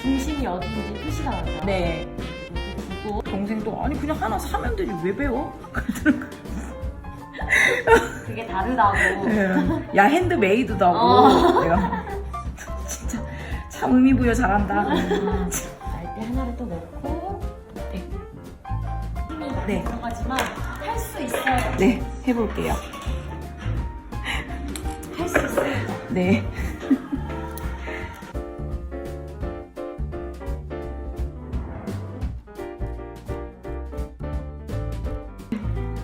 중심이 어딘지 표시가 나죠. 네. 그리고 동생도 아니 그냥 하나 사면 되지 왜 배워? 그게 다르다고. 네. 야 핸드메이드다고. 내가 진짜 참 의미부여 잘한다. 날대 하나를 또 넣고. 네. 힘이 많이 네. 들어가지만 할 수 있어요. 네, 해볼게요. 할 수 있어요. 네.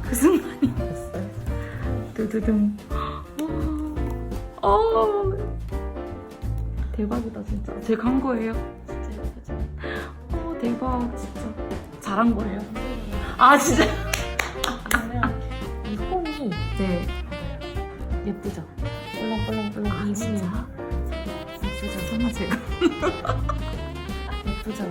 그 순간이었어요. 두두둥. 대박이다 진짜. 제가 한 거예요. 진짜 예쁘죠? 대박 진짜. 잘한 거예요. 아 진짜. 왜냐면 이 홈이 네. 예쁘죠? 꿀렁꿀렁꿀렁 이 홈이 진짜? 예쁘죠? 설마 제가. 예쁘죠?